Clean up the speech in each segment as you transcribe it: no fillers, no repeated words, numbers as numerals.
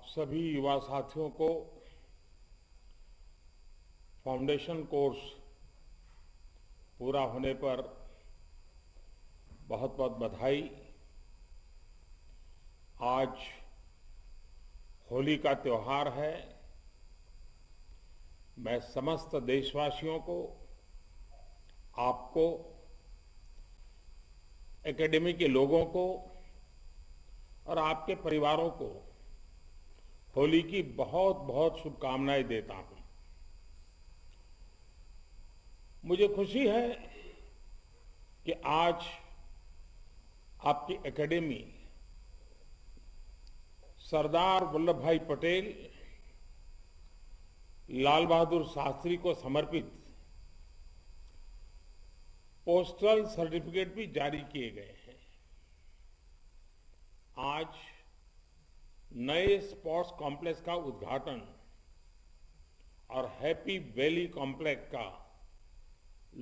सभी युवा साथियों को फाउंडेशन कोर्स पूरा होने पर बहुत बहुत बधाई। आज होली का त्योहार है। मैं समस्त देशवासियों को, आपको, एकेडमी के लोगों को और आपके परिवारों को होली की बहुत बहुत शुभकामनाएं देता हूं। मुझे खुशी है कि आज आपकी एकेडमी सरदार वल्लभ भाई पटेल, लाल बहादुर शास्त्री को समर्पित पोस्टल सर्टिफिकेट भी जारी किए गए हैं। आज नए स्पोर्ट्स कॉम्प्लेक्स का उद्घाटन और हैप्पी वैली कॉम्प्लेक्स का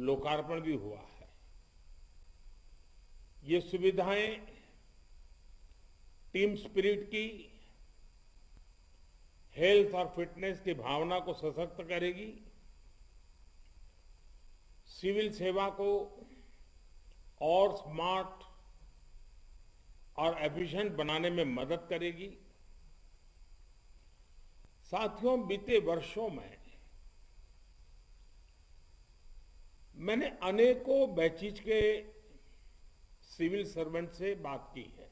लोकार्पण भी हुआ है। ये सुविधाएं टीम स्पिरिट की, हेल्थ और फिटनेस की भावना को सशक्त करेगी, सिविल सेवा को और स्मार्ट और एफिशिएंट बनाने में मदद करेगी। साथियों, बीते वर्षों में मैंने अनेकों बैचेज के सिविल सर्वेंट से बात की है,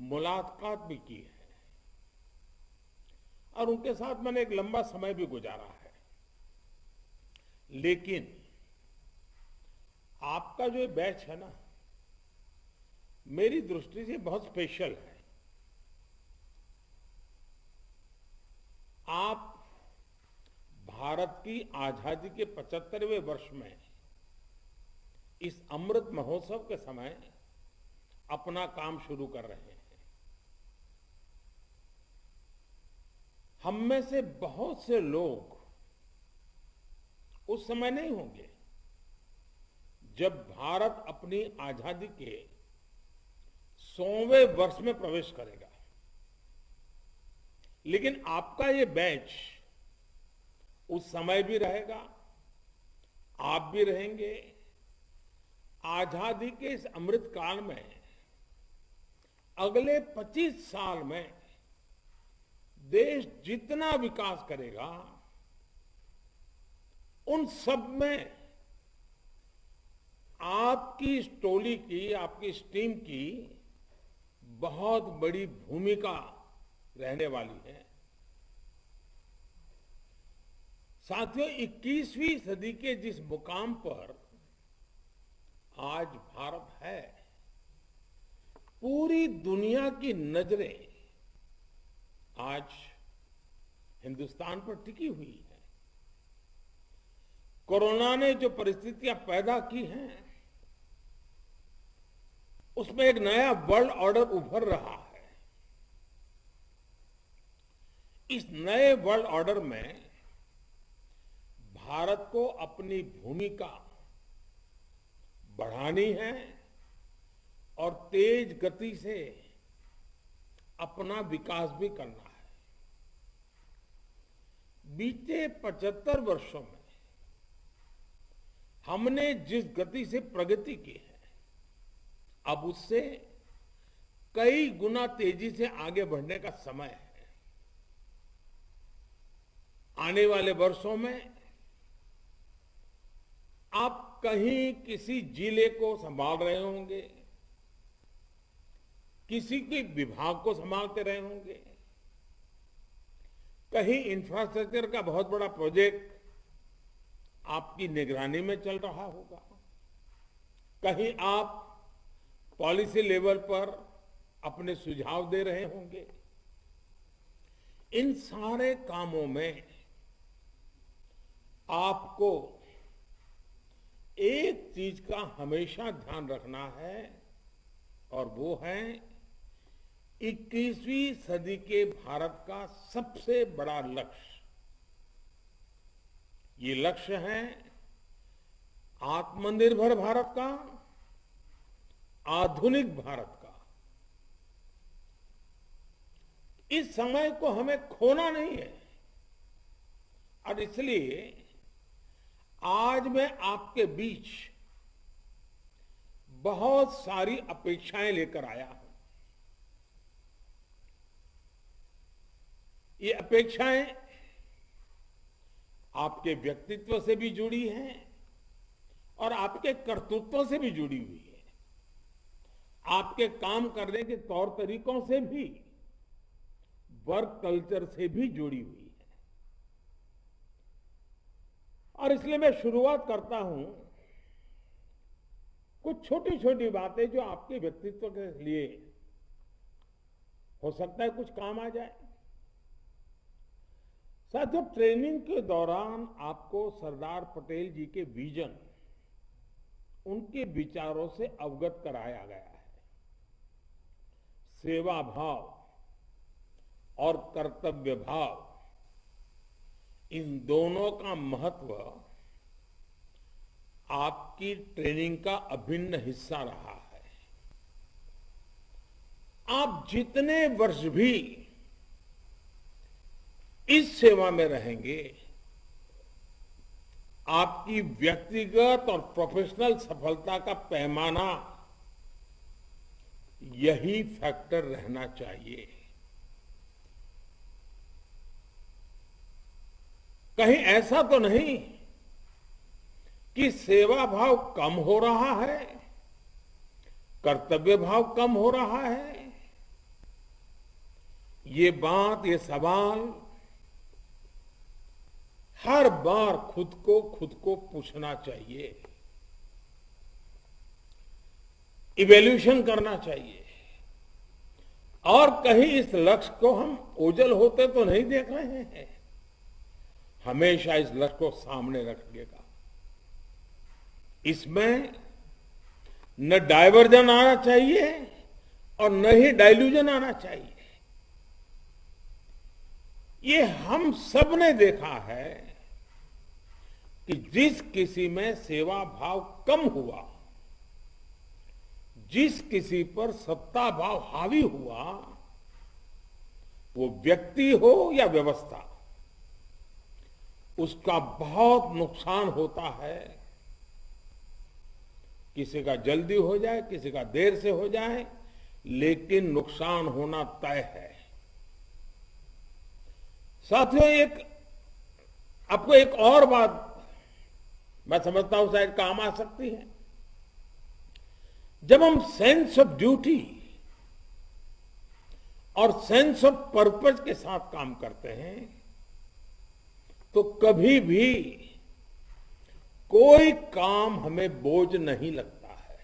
मुलाकात भी की है और उनके साथ मैंने एक लंबा समय भी गुजारा है। लेकिन आपका जो बैच है ना, मेरी दृष्टि से बहुत स्पेशल है। आप भारत की आजादी के 75वें वर्ष में इस अमृत महोत्सव के समय अपना काम शुरू कर रहे हैं। हम में से बहुत से लोग उस समय नहीं होंगे जब भारत अपनी आजादी के 100वें वर्ष में प्रवेश करेगा। लेकिन आपका ये बैच उस समय भी रहेगा, आप भी रहेंगे। आजादी के इस अमृत काल में अगले 25 साल में देश जितना विकास करेगा, उन सब में आपकी इस टोली की, आपकी इस टीम की बहुत बड़ी भूमिका रहने वाली है। साथियों, 21वीं सदी के जिस मुकाम पर आज भारत है, पूरी दुनिया की नजरें आज हिंदुस्तान पर टिकी हुई है। कोरोना ने जो परिस्थितियां पैदा की हैं, उसमें एक नया वर्ल्ड ऑर्डर उभर रहा है। इस नए वर्ल्ड ऑर्डर में भारत को अपनी भूमिका बढ़ानी है और तेज गति से अपना विकास भी करना है। बीते 75 वर्षों में हमने जिस गति से प्रगति की है, अब उससे कई गुना तेजी से आगे बढ़ने का समय है। आने वाले वर्षों में आप कहीं किसी जिले को संभाल रहे होंगे, किसी के विभाग को संभालते रहे होंगे, कहीं इंफ्रास्ट्रक्चर का बहुत बड़ा प्रोजेक्ट आपकी निगरानी में चल रहा होगा, कहीं आप पॉलिसी लेवल पर अपने सुझाव दे रहे होंगे। इन सारे कामों में आपको एक चीज का हमेशा ध्यान रखना है और वो है 21वीं सदी के भारत का सबसे बड़ा लक्ष्य। ये लक्ष्य है आत्मनिर्भर भारत का, आधुनिक भारत का। इस समय को हमें खोना नहीं है। और इसलिए आज मैं आपके बीच बहुत सारी अपेक्षाएं लेकर आया हूं। ये अपेक्षाएं आपके व्यक्तित्व से भी जुड़ी हैं और आपके कर्तृत्व से भी जुड़ी हुई है, आपके काम करने के तौर तरीकों से भी, वर्क कल्चर से भी जुड़ी हुई है। और इसलिए मैं शुरुआत करता हूं कुछ छोटी छोटी बातें जो आपके व्यक्तित्व के लिए हो सकता है कुछ काम आ जाए। साथियों, ट्रेनिंग के दौरान आपको सरदार पटेल जी के विजन, उनके विचारों से अवगत कराया गया है। सेवा भाव और कर्तव्य भाव, इन दोनों का महत्व आपकी ट्रेनिंग का अभिन्न हिस्सा रहा है। आप जितने वर्ष भी इस सेवा में रहेंगे, आपकी व्यक्तिगत और प्रोफेशनल सफलता का पैमाना यही फैक्टर रहना चाहिए। कहीं ऐसा तो नहीं कि सेवा भाव कम हो रहा है, कर्तव्य भाव कम हो रहा है। ये बात, ये सवाल हर बार खुद को पूछना चाहिए, इवैल्यूएशन करना चाहिए। और कहीं इस लक्ष्य को हम ओझल होते तो नहीं देख रहे हैं, हमेशा इस लक्ष्य को सामने रखिएगा। इसमें न डायवर्जन आना चाहिए और न ही डाइल्यूजन आना चाहिए। ये हम सब ने देखा है कि जिस किसी में सेवा भाव कम हुआ, जिस किसी पर सत्ता भाव हावी हुआ, वो व्यक्ति हो या व्यवस्था, उसका बहुत नुकसान होता है। किसी का जल्दी हो जाए, किसी का देर से हो जाए, लेकिन नुकसान होना तय है। साथियों, आपको एक और बात मैं समझता हूं शायद काम आ सकती है। जब हम सेंस ऑफ ड्यूटी और सेंस ऑफ पर्पस के साथ काम करते हैं, तो कभी भी कोई काम हमें बोझ नहीं लगता है।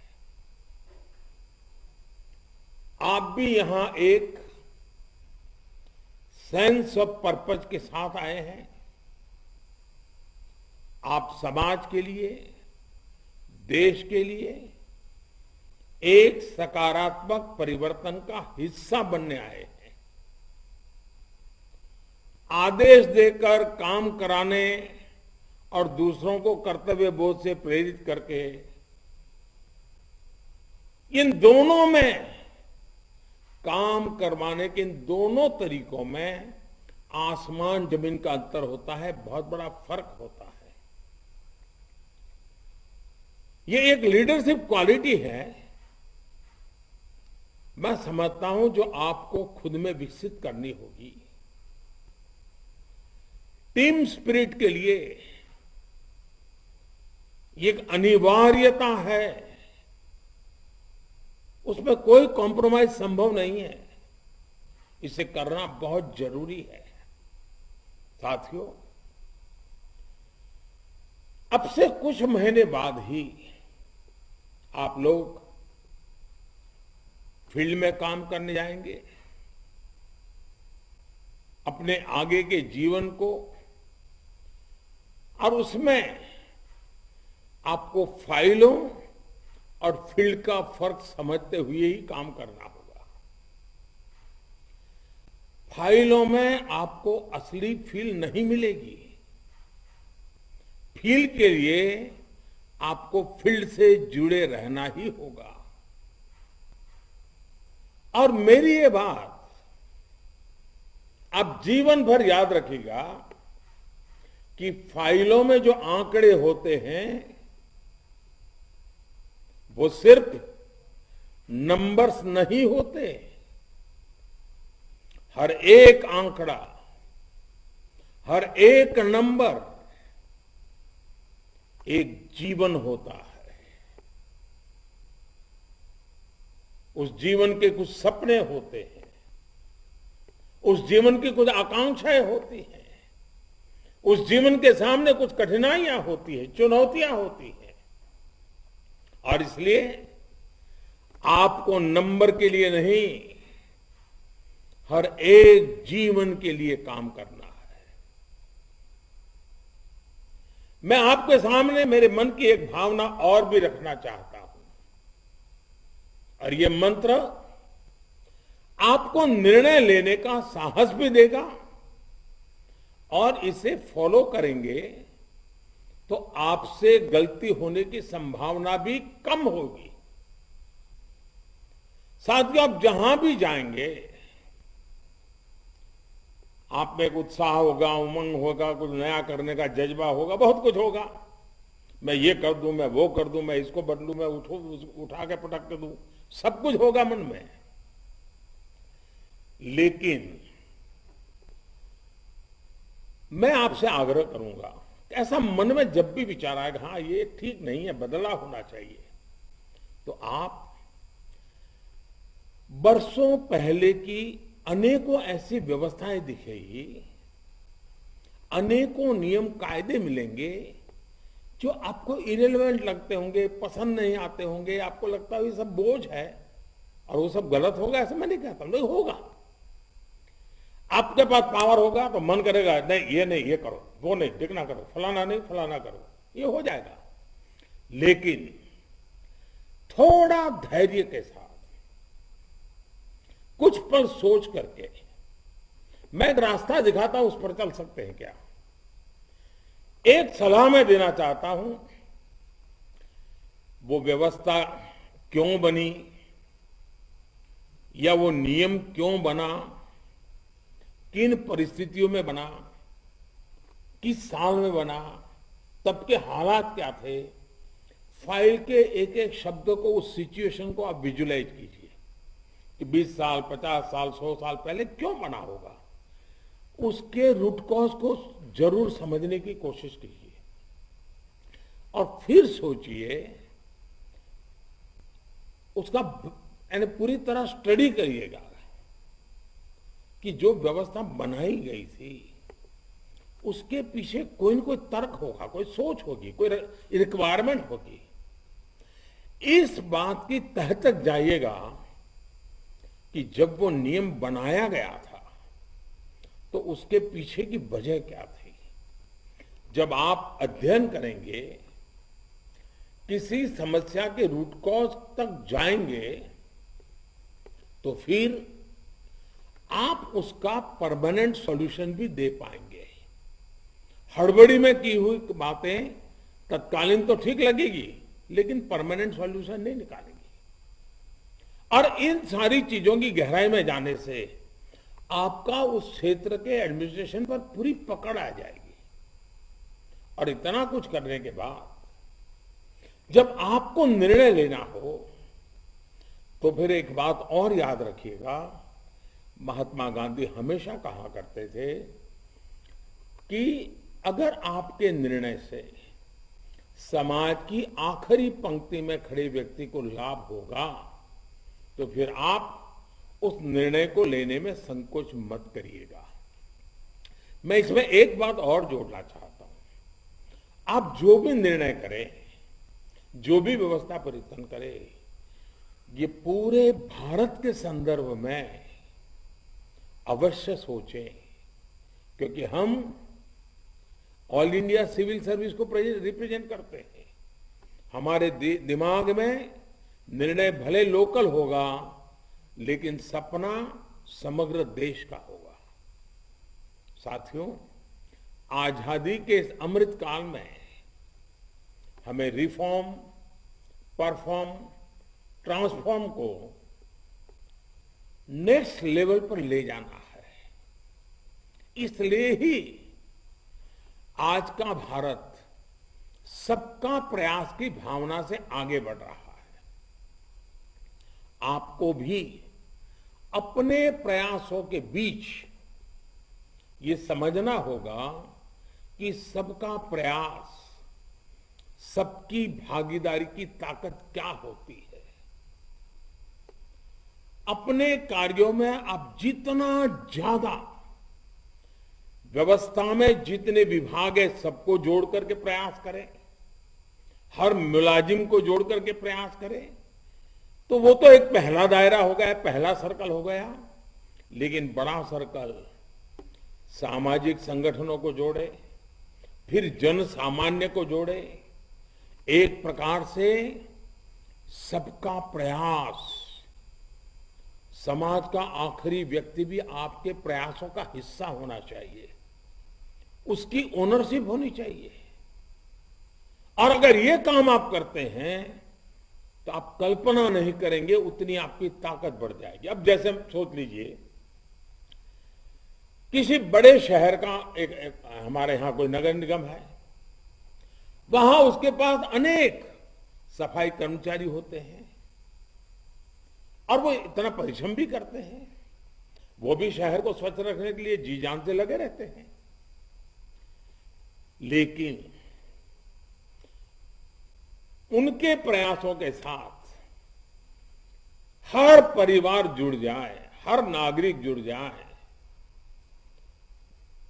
आप भी यहां एक सेंस ऑफ पर्पस के साथ आए हैं। आप समाज के लिए, देश के लिए एक सकारात्मक परिवर्तन का हिस्सा बनने आए हैं। आदेश देकर काम कराने और दूसरों को कर्तव्य बोध से प्रेरित करके, इन दोनों में काम करवाने के इन दोनों तरीकों में आसमान जमीन का अंतर होता है, बहुत बड़ा फर्क होता है। ये एक लीडरशिप क्वालिटी है, मैं समझता हूं, जो आपको खुद में विकसित करनी होगी। टीम स्पिरिट के लिए एक अनिवार्यता है, उसमें कोई कॉम्प्रोमाइज संभव नहीं है। इसे करना बहुत जरूरी है। साथियों, अब से कुछ महीने बाद ही आप लोग फील्ड में काम करने जाएंगे। अपने आगे के जीवन को, और उसमें आपको फाइलों और फील्ड का फर्क समझते हुए ही काम करना होगा। फाइलों में आपको असली फील नहीं मिलेगी। फील्ड के लिए आपको फील्ड से जुड़े रहना ही होगा। और मेरी ये बात आप जीवन भर याद रखिएगा कि फाइलों में जो आंकड़े होते हैं वो सिर्फ नंबर्स नहीं होते। हर एक आंकड़ा, हर एक नंबर एक जीवन होता है। उस जीवन के कुछ सपने होते हैं, उस जीवन की कुछ आकांक्षाएं होती हैं, उस जीवन के सामने कुछ कठिनाइयां होती हैं, चुनौतियां होती हैं। और इसलिए आपको नंबर के लिए नहीं, हर एक जीवन के लिए काम करना है। मैं आपके सामने मेरे मन की एक भावना और भी रखना चाहता हूं, और ये मंत्र आपको निर्णय लेने का साहस भी देगा, और इसे फॉलो करेंगे तो आपसे गलती होने की संभावना भी कम होगी। साथियों, आप जहां भी जाएंगे आप में एक उत्साह होगा, उमंग होगा, कुछ नया करने का जज्बा होगा, बहुत कुछ होगा। मैं ये कर दूं, मैं वो कर दूं, मैं इसको बदलूं, मैं उठा के पटक के दूं, सब कुछ होगा मन में। लेकिन मैं आपसे आग्रह करूंगा कि ऐसा मन में जब भी विचार आएगा, हाँ ये ठीक नहीं है, बदलाव होना चाहिए, तो आप बरसों पहले की अनेकों ऐसी व्यवस्थाएं दिखेगी, अनेकों नियम कायदे मिलेंगे जो आपको इरेलेवेंट लगते होंगे, पसंद नहीं आते होंगे, आपको लगता है ये सब बोझ है और वो सब गलत होगा। ऐसा मैं नहीं कहता, नहीं होगा। आपके पास पावर होगा तो मन करेगा नहीं ये करो, वो नहीं, देखना करो, फलाना नहीं फलाना करो, ये हो जाएगा। लेकिन थोड़ा धैर्य के साथ, कुछ पल सोच करके, मैं एक रास्ता दिखाता हूं, उस पर चल सकते हैं क्या? एक सलाह मैं देना चाहता हूं, वो व्यवस्था क्यों बनी या वो नियम क्यों बना, किन परिस्थितियों में बना, किस साल में बना, तब के हालात क्या थे, फाइल के एक एक शब्द को, उस सिचुएशन को आप विजुलाइज कीजिए कि 20 साल, 50 साल, 100 साल पहले क्यों बना होगा। उसके रूट कॉज को जरूर समझने की कोशिश कीजिए और फिर सोचिए, उसका यानी पूरी तरह स्टडी करिएगा कि जो व्यवस्था बनाई गई थी उसके पीछे कोई न कोई तर्क होगा, कोई सोच होगी, कोई रिक्वायरमेंट होगी। इस बात की तह तक जाइएगा कि जब वो नियम बनाया गया था तो उसके पीछे की वजह क्या थी। जब आप अध्ययन करेंगे, किसी समस्या के रूट कॉज तक जाएंगे, तो फिर आप उसका परमानेंट सॉल्यूशन भी दे पाएंगे। हड़बड़ी में की हुई बातें तत्कालीन तो ठीक लगेगी, लेकिन परमानेंट सॉल्यूशन नहीं निकालेगी। और इन सारी चीजों की गहराई में जाने से आपका उस क्षेत्र के एडमिनिस्ट्रेशन पर पूरी पकड़ आ जाएगी। और इतना कुछ करने के बाद जब आपको निर्णय लेना हो, तो फिर एक बात और याद रखिएगा, महात्मा गांधी हमेशा कहा करते थे कि अगर आपके निर्णय से समाज की आखिरी पंक्ति में खड़े व्यक्ति को लाभ होगा, तो फिर आप उस निर्णय को लेने में संकोच मत करिएगा। मैं इसमें एक बात और जोड़ना चाहता हूं। आप जो भी निर्णय करें, जो भी व्यवस्था परिवर्तन करें, ये पूरे भारत के संदर्भ में अवश्य सोचें, क्योंकि हम ऑल इंडिया सिविल सर्विस को रिप्रेजेंट करते हैं। हमारे दिमाग में निर्णय भले लोकल होगा, लेकिन सपना समग्र देश का होगा। साथियों, आजादी के इस अमृत काल में हमें रिफॉर्म, परफॉर्म, ट्रांसफॉर्म को नेक्स्ट लेवल पर ले जाना है। इसलिए ही आज का भारत सबका प्रयास की भावना से आगे बढ़ रहा है। आपको भी अपने प्रयासों के बीच ये समझना होगा कि सबका प्रयास, सबकी भागीदारी की ताकत क्या होती है। अपने कार्यों में आप जितना ज्यादा व्यवस्था में जितने विभाग है सबको जोड़ करके प्रयास करें, हर मुलाजिम को जोड़ करके प्रयास करें, तो वो तो एक पहला दायरा हो गया, पहला सर्कल हो गया। लेकिन बड़ा सर्कल सामाजिक संगठनों को जोड़े, फिर जन सामान्य को जोड़े। एक प्रकार से सबका प्रयास, समाज का आखिरी व्यक्ति भी आपके प्रयासों का हिस्सा होना चाहिए, उसकी ओनरशिप होनी चाहिए। और अगर ये काम आप करते हैं तो आप कल्पना नहीं करेंगे उतनी आपकी ताकत बढ़ जाएगी। अब जैसे सोच लीजिए, किसी बड़े शहर का एक हमारे यहां कोई नगर निगम है, वहां उसके पास अनेक सफाई कर्मचारी होते हैं और वो इतना परिश्रम भी करते हैं, वो भी शहर को स्वच्छ रखने के लिए जी जान से लगे रहते हैं। लेकिन उनके प्रयासों के साथ हर परिवार जुड़ जाए, हर नागरिक जुड़ जाए,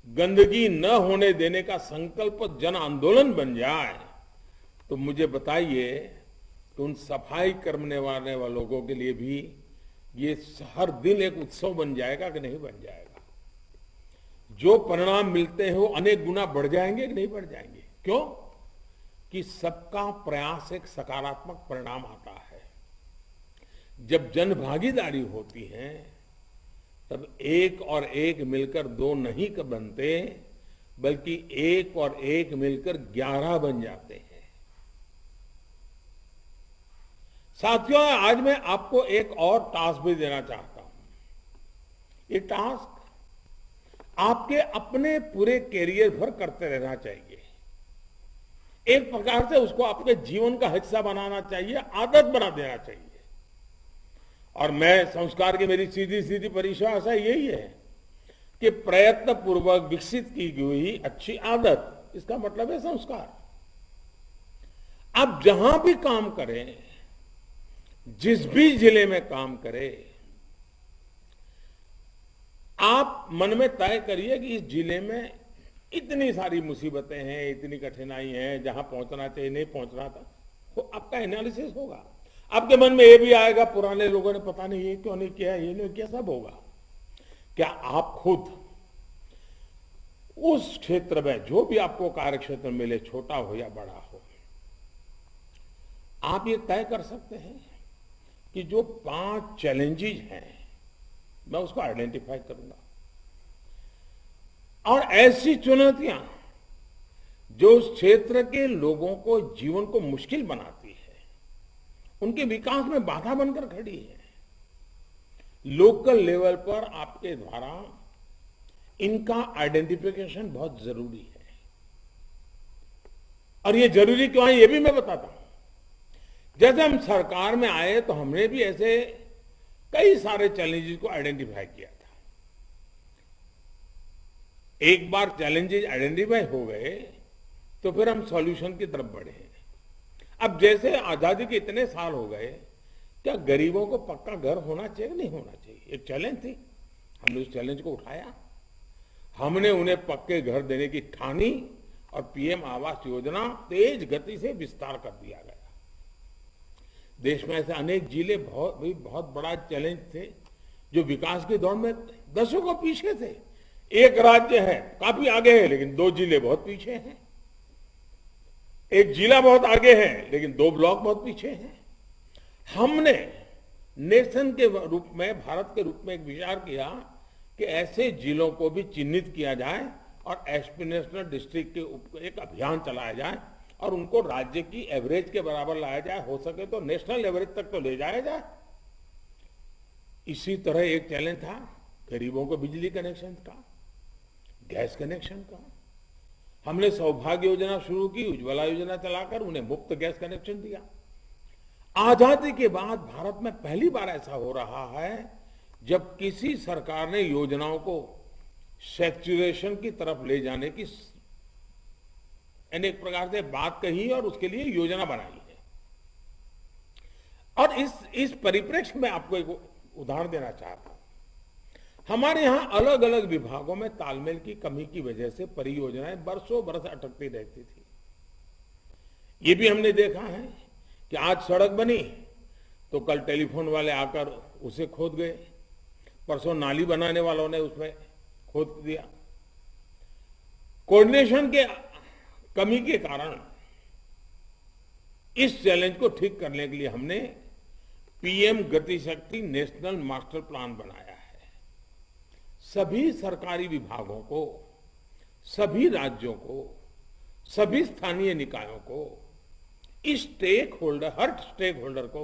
गंदगी न होने देने का संकल्प जन आंदोलन बन जाए, तो मुझे बताइए कि उन सफाई करने वाले लोगों के लिए भी ये हर दिन एक उत्सव बन जाएगा कि नहीं बन जाएगा। जो परिणाम मिलते हैं वो अनेक गुना बढ़ जाएंगे कि नहीं बढ़ जाएंगे। क्यों? कि सबका प्रयास एक सकारात्मक परिणाम आता है। जब जन भागीदारी होती है तब एक और एक मिलकर दो नहीं बनते, बल्कि एक और एक मिलकर 11 बन जाते हैं। साथियों, आज मैं आपको एक और टास्क भी देना चाहता हूं। ये टास्क आपके अपने पूरे कैरियर भर करते रहना चाहिए। एक प्रकार से उसको आपके जीवन का हिस्सा बनाना चाहिए, आदत बना देना चाहिए। और मैं संस्कार की मेरी सीधी सीधी परिभाषा यही है कि प्रयत्न पूर्वक विकसित की गई अच्छी आदत, इसका मतलब है संस्कार। आप जहां भी काम करें, जिस भी जिले में काम करें, आप मन में तय करिए कि इस जिले में इतनी सारी मुसीबतें हैं, इतनी कठिनाई है, जहां पहुंचना चाहिए नहीं पहुंचना था, तो आपका एनालिसिस होगा। आपके मन में ये भी आएगा पुराने लोगों ने पता नहीं ये क्यों नहीं किया, ये नहीं किया, सब होगा। क्या आप खुद उस क्षेत्र में जो भी आपको कार्य क्षेत्र मिले, छोटा हो या बड़ा हो, आप ये तय कर सकते हैं कि जो 5 चैलेंजेस हैं मैं उसको आइडेंटिफाई करूंगा, और ऐसी चुनौतियां जो उस क्षेत्र के लोगों को जीवन को मुश्किल बनाती है, उनके विकास में बाधा बनकर खड़ी है, लोकल लेवल पर आपके द्वारा इनका आइडेंटिफिकेशन बहुत जरूरी है। और ये जरूरी क्यों है ये भी मैं बताता हूं। जैसे हम सरकार में आए तो हमने भी ऐसे कई सारे चैलेंजेस को आइडेंटिफाई किया था। एक बार चैलेंजेस आइडेंटिफाई हो गए तो फिर हम सॉल्यूशन की तरफ बढ़े। अब जैसे आजादी के इतने साल हो गए, क्या गरीबों को पक्का घर होना चाहिए नहीं होना चाहिए, एक चैलेंज थी। हमने उस चैलेंज को उठाया, हमने उन्हें पक्के घर देने की ठानी और पीएम आवास योजना तेज गति से विस्तार कर दिया गया। देश में ऐसे अनेक जिले बहुत बड़ा चैलेंज थे जो विकास की दौड़ में दशकों पीछे थे। एक राज्य है काफी आगे है लेकिन 2 जिले बहुत पीछे हैं, एक जिला बहुत आगे है लेकिन 2 ब्लॉक बहुत पीछे हैं। हमने नेशन के रूप में, भारत के रूप में एक विचार किया कि ऐसे जिलों को भी चिन्हित किया जाए और एस्पिरेशनल डिस्ट्रिक्ट के एक अभियान चलाया जाए और उनको राज्य की एवरेज के बराबर लाया जाए, हो सके तो नेशनल एवरेज तक तो ले जाया जाए। इसी तरह एक चैलेंज था गरीबों को बिजली कनेक्शन का। गैस कनेक्शन का। हमने सौभाग्य योजना शुरू की, उज्ज्वला योजना चलाकर उन्हें मुफ्त गैस कनेक्शन दिया। आजादी के बाद भारत में पहली बार ऐसा हो रहा है जब किसी सरकार ने योजनाओं को सैचुरेशन की तरफ ले जाने की अनेक प्रकार से बात कही और उसके लिए योजना बनाई है। और इस परिप्रेक्ष्य में आपको एक उदाहरण देना चाहता हूं। हमारे यहां अलग अलग विभागों में तालमेल की कमी की वजह से परियोजनाएं बरसों बरस अटकती रहती थी। ये भी हमने देखा है कि आज सड़क बनी तो कल टेलीफोन वाले आकर उसे खोद गए, परसों नाली बनाने वालों ने उसमें खोद दिया। कोऑर्डिनेशन के कमी के कारण इस चैलेंज को ठीक करने के लिए हमने पीएम गति शक्ति नेशनल मास्टर प्लान बनाया है। सभी सरकारी विभागों को, सभी राज्यों को, सभी स्थानीय निकायों को, इस हर स्टेक होल्डर को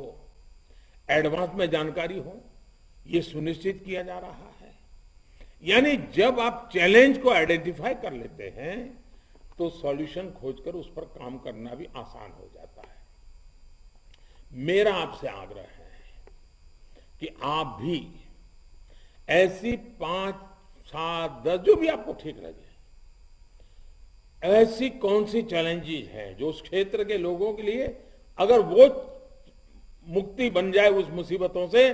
एडवांस में जानकारी हो, यह सुनिश्चित किया जा रहा है। यानी जब आप चैलेंज को आइडेंटिफाई कर लेते हैं तो सॉल्यूशन खोजकर उस पर काम करना भी आसान हो जाता है। मेरा आपसे आग्रह है कि आप भी ऐसी 5, 7, 10 जो भी आपको ठीक लगे, ऐसी कौन सी चैलेंजेस है जो उस क्षेत्र के लोगों के लिए अगर वो मुक्ति बन जाए उस मुसीबतों से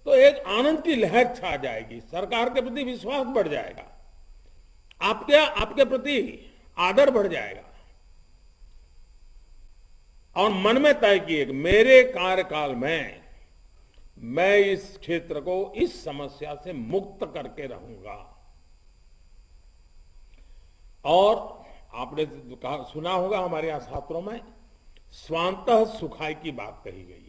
तो एक आनंद की लहर छा जाएगी, सरकार के प्रति विश्वास बढ़ जाएगा, आपके प्रति आदर बढ़ जाएगा। और मन में तय किए कि मेरे कार्यकाल में मैं इस क्षेत्र को इस समस्या से मुक्त करके रहूंगा। और आपने सुना होगा हमारे यहां शास्त्रों में स्वांतः सुखाय की बात कही गई है।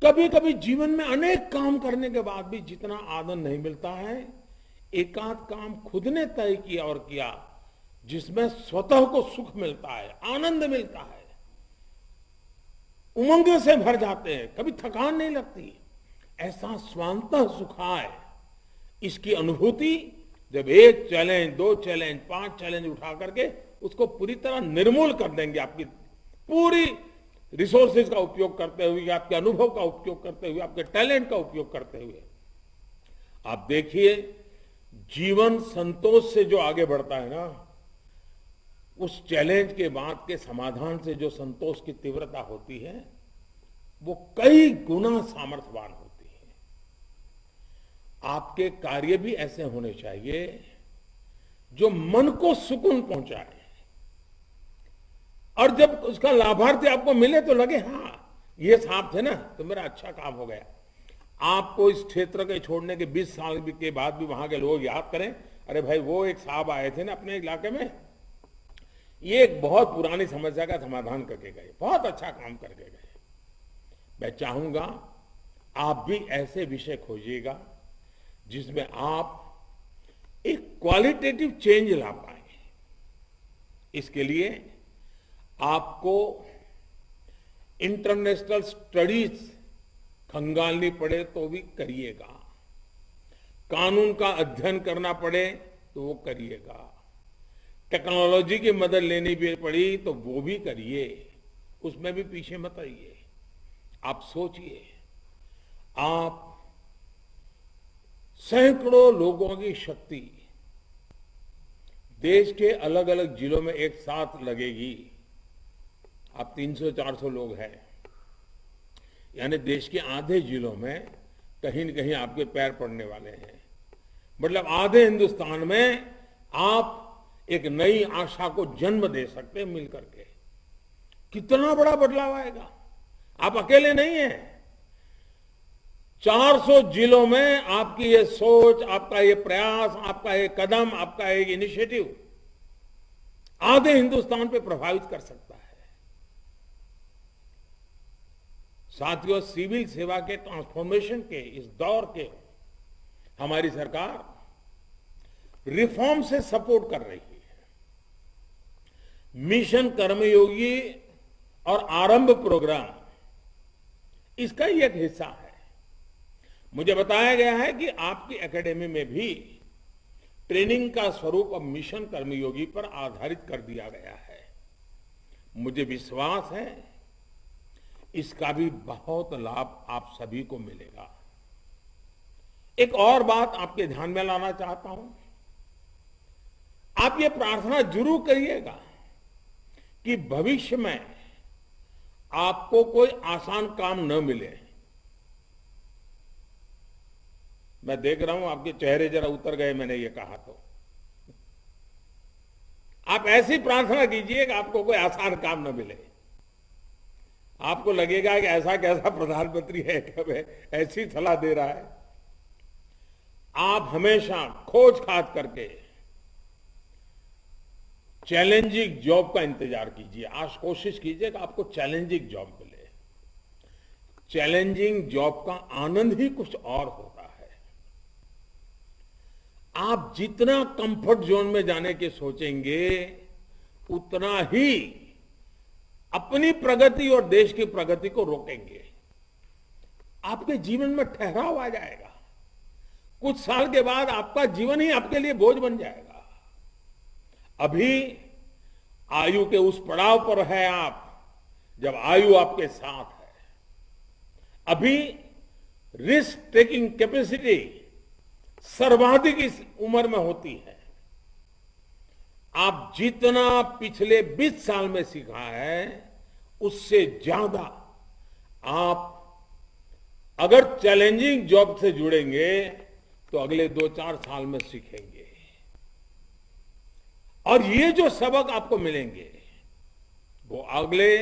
कभी कभी जीवन में अनेक काम करने के बाद भी जितना आनंद नहीं मिलता है, एकाध काम खुद ने तय किया और किया जिसमें स्वतः को सुख मिलता है, आनंद मिलता है, उमंग से भर जाते हैं, कभी थकान नहीं लगती। ऐसा स्वांतः सुखाय, इसकी अनुभूति जब 1 चैलेंज, 2 चैलेंज, 5 चैलेंज उठा करके उसको पूरी तरह निर्मूल कर देंगे, आपकी पूरी रिसोर्सेज का उपयोग करते हुए, आपके अनुभव का उपयोग करते हुए, आपके टैलेंट का उपयोग करते हुए, आप देखिए जीवन संतोष से जो आगे बढ़ता है ना, उस चैलेंज के बाद के समाधान से जो संतोष की तीव्रता होती है वो कई गुना सामर्थ्यवान होती है। आपके कार्य भी ऐसे होने चाहिए जो मन को सुकून पहुंचाए, और जब उसका लाभार्थी आपको मिले तो लगे हाँ ये साहब थे ना तो मेरा अच्छा काम हो गया। आपको इस क्षेत्र के छोड़ने के 20 साल के बाद भी वहां के लोग याद करें, अरे भाई वो एक साहब आए थे ना अपने इलाके में, ये एक बहुत पुरानी समस्या का समाधान करके गए, बहुत अच्छा काम करके गए। मैं चाहूंगा आप भी ऐसे विषय खोजिएगा जिसमें आप एक क्वालिटेटिव चेंज ला पाए। इसके लिए आपको इंटरनेशनल स्टडीज खंगालनी पड़े तो भी करिएगा, कानून का अध्ययन करना पड़े तो वो करिएगा, टेक्नोलॉजी की मदद लेनी भी पड़ी तो वो भी करिए, उसमें भी पीछे मत आइए। आप सोचिए, आप सैकड़ों लोगों की शक्ति देश के अलग अलग जिलों में एक साथ लगेगी। आप 300-400 लोग हैं, यानी देश के आधे जिलों में कहीं न कहीं आपके पैर पड़ने वाले हैं। मतलब आधे हिंदुस्तान में आप एक नई आशा को जन्म दे सकते हैं मिलकर के। कितना बड़ा बदलाव आएगा, आप अकेले नहीं हैं। 400 जिलों में आपकी ये सोच, आपका ये प्रयास, आपका ये कदम, आपका एक इनिशिएटिव आधे हिंदुस्तान पे प्रभावित कर सकता है। साथियों, सिविल सेवा के ट्रांसफॉर्मेशन के इस दौर के हमारी सरकार रिफॉर्म से सपोर्ट कर रही है। मिशन कर्मयोगी और आरंभ प्रोग्राम इसका ही एक हिस्सा है। मुझे बताया गया है कि आपकी एकेडमी में भी ट्रेनिंग का स्वरूप अब मिशन कर्मयोगी पर आधारित कर दिया गया है। मुझे विश्वास है इसका भी बहुत लाभ आप सभी को मिलेगा। एक और बात आपके ध्यान में लाना चाहता हूं, आप ये प्रार्थना जरूर करिएगा कि भविष्य में आपको कोई आसान काम न मिले। मैं देख रहा हूं आपके चेहरे जरा उतर गए मैंने ये कहा तो। आप ऐसी प्रार्थना कीजिए कि आपको कोई आसान काम न मिले। आपको लगेगा कि ऐसा कैसा प्रधानमंत्री है कि हमें ऐसी सलाह दे रहा है। आप हमेशा खोज खाज करके चैलेंजिंग जॉब का इंतजार कीजिए। आज कोशिश कीजिए कि आपको चैलेंजिंग जॉब मिले। चैलेंजिंग जॉब का आनंद ही कुछ और होता है। आप जितना कंफर्ट जोन में जाने के सोचेंगे उतना ही अपनी प्रगति और देश की प्रगति को रोकेंगे। आपके जीवन में ठहराव आ जाएगा। कुछ साल के बाद आपका जीवन ही आपके लिए बोझ बन जाएगा। अभी आयु के उस पड़ाव पर है आप जब आयु आपके साथ है। अभी रिस्क टेकिंग कैपेसिटी सर्वाधिक इस उम्र में होती है। आप जितना पिछले 20 साल में सीखा है उससे ज्यादा आप अगर चैलेंजिंग जॉब से जुड़ेंगे तो अगले 2-4 साल में सीखेंगे। और ये जो सबक आपको मिलेंगे वो अगले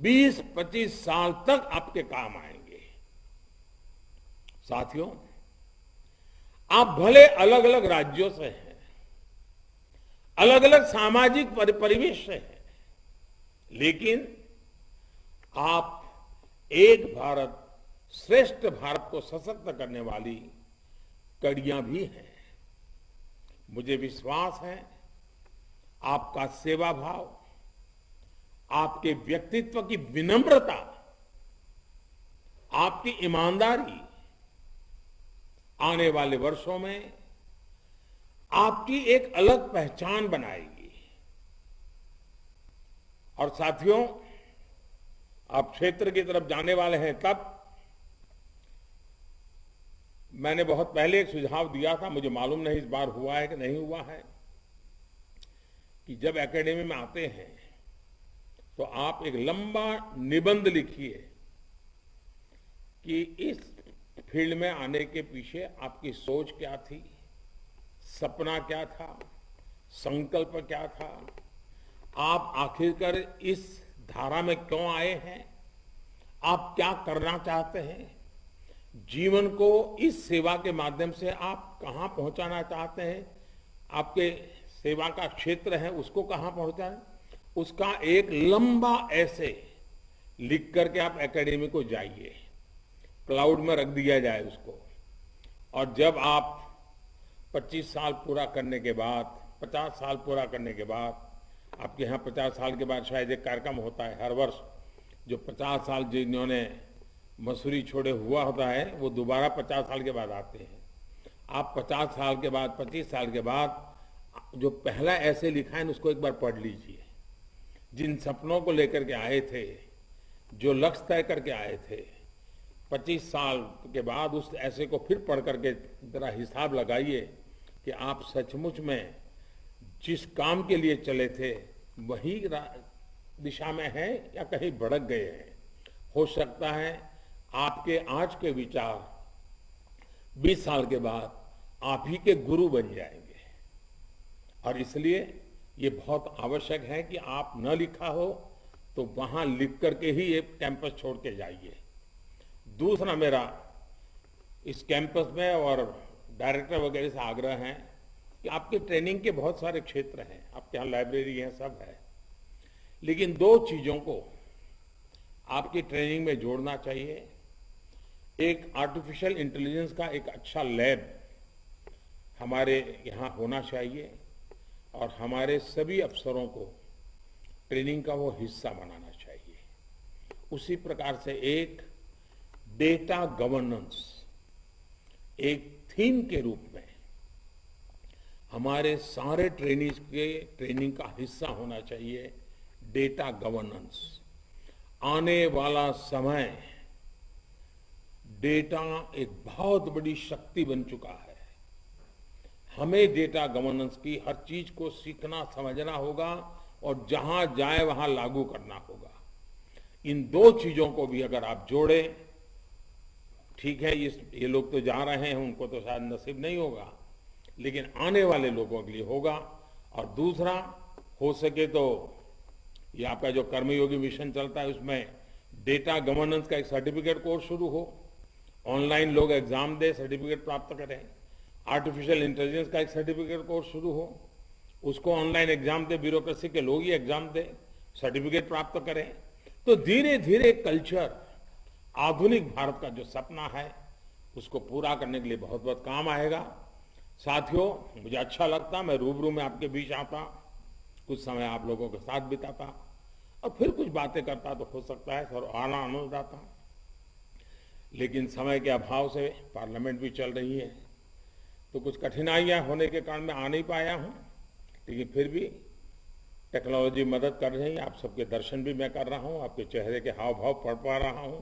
20-25 साल तक आपके काम आएंगे। साथियों, आप भले अलग अलग राज्यों से हैं, अलग अलग सामाजिक परिवेश से हैं, लेकिन आप एक भारत श्रेष्ठ भारत को सशक्त करने वाली कड़ियां भी हैं। मुझे विश्वास है आपका सेवा भाव, आपके व्यक्तित्व की विनम्रता, आपकी ईमानदारी आने वाले वर्षों में आपकी एक अलग पहचान बनाएगी। और साथियों, आप क्षेत्र की तरफ जाने वाले हैं तब मैंने बहुत पहले एक सुझाव दिया था, मुझे मालूम नहीं इस बार हुआ है कि नहीं हुआ है, कि जब एकेडमी में आते हैं तो आप एक लंबा निबंध लिखिए कि इस फील्ड में आने के पीछे आपकी सोच क्या थी, सपना क्या था, संकल्प क्या था, आप आखिरकार इस धारा में क्यों आए हैं, आप क्या करना चाहते हैं, जीवन को इस सेवा के माध्यम से आप कहां पहुंचाना चाहते हैं, आपके सेवा का क्षेत्र है उसको कहां पहुंचाएं, उसका एक लंबा ऐसे लिख करके आप एकेडमी को जाइए, क्लाउड में रख दिया जाए उसको। और जब आप 25 साल पूरा करने के बाद, 50 साल पूरा करने के बाद, आपके यहाँ 50 साल के बाद शायद एक कार्यक्रम होता है हर वर्ष, जो 50 साल जिन्होंने मसूरी छोड़े हुआ होता है वो दोबारा 50 साल के बाद आते हैं। आप 50 साल के बाद, 25 साल के बाद जो पहला ऐसे लिखा है उसको एक बार पढ़ लीजिए। जिन सपनों को लेकर के आए थे, जो लक्ष्य तय करके आए थे, 25 साल के बाद उस ऐसे को फिर पढ़ करके जरा हिसाब लगाइए कि आप सचमुच में जिस काम के लिए चले थे वही दिशा में हैं या कहीं भड़क गए हैं। हो सकता है आपके आज के विचार 20 साल के बाद आप ही के गुरु बन जाएंगे। और इसलिए ये बहुत आवश्यक है कि आप न लिखा हो तो वहां लिख करके ही ये कैंपस छोड़ के जाइए। दूसरा मेरा इस कैंपस में और डायरेक्टर वगैरह से आग्रह है कि आपके ट्रेनिंग के बहुत सारे क्षेत्र हैं, आपके यहाँ लाइब्रेरी है, सब है, लेकिन 2 चीजों को आपकी ट्रेनिंग में जोड़ना चाहिए। एक आर्टिफिशियल इंटेलिजेंस का एक अच्छा लैब हमारे यहाँ होना चाहिए और हमारे सभी अफसरों को ट्रेनिंग का वो हिस्सा बनाना चाहिए। उसी प्रकार से एक डेटा गवर्नेंस एक थीम के रूप में हमारे सारे ट्रेनीज के ट्रेनिंग का हिस्सा होना चाहिए डेटा गवर्नेंस। आने वाला समय डेटा एक बहुत बड़ी शक्ति बन चुका है। हमें डेटा गवर्नेंस की हर चीज को सीखना समझना होगा और जहां जाए वहां लागू करना होगा। इन दो चीजों को भी अगर आप जोड़े, ठीक है ये लोग तो जा रहे हैं, उनको तो शायद नसीब नहीं होगा, लेकिन आने वाले लोगों के लिए होगा। और दूसरा, हो सके तो ये आपका जो कर्मयोगी मिशन चलता है उसमें डेटा गवर्नेंस का एक सर्टिफिकेट कोर्स शुरू हो, ऑनलाइन लोग एग्जाम दे, सर्टिफिकेट प्राप्त करें। आर्टिफिशियल इंटेलिजेंस का एक सर्टिफिकेट कोर्स शुरू हो, उसको ऑनलाइन एग्जाम दे, ब्यूरोक्रेसी के लोग ही एग्जाम दे, सर्टिफिकेट प्राप्त करें। तो धीरे धीरे कल्चर, आधुनिक भारत का जो सपना है उसको पूरा करने के लिए बहुत बहुत काम आएगा। साथियों, मुझे अच्छा लगता, मैं रूबरू में आपके बीच आता, कुछ समय आप लोगों के साथ बिताता और फिर कुछ बातें करता, तो हो सकता है सर आना आनंद आता। लेकिन समय के अभाव से पार्लियामेंट भी चल रही है, तो कुछ कठिनाइयां होने के कारण मैं आ नहीं पाया हूं, लेकिन फिर भी टेक्नोलॉजी मदद कर रही है। आप सबके दर्शन भी मैं कर रहा हूं, आपके चेहरे के हाव भाव पढ़ पा रहा हूं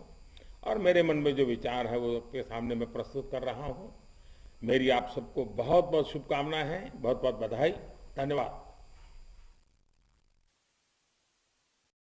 और मेरे मन में जो विचार है वो आपके सामने मैं प्रस्तुत कर रहा हूं। मेरी आप सबको बहुत बहुत शुभकामनाएं हैं, बहुत बहुत बधाई, धन्यवाद।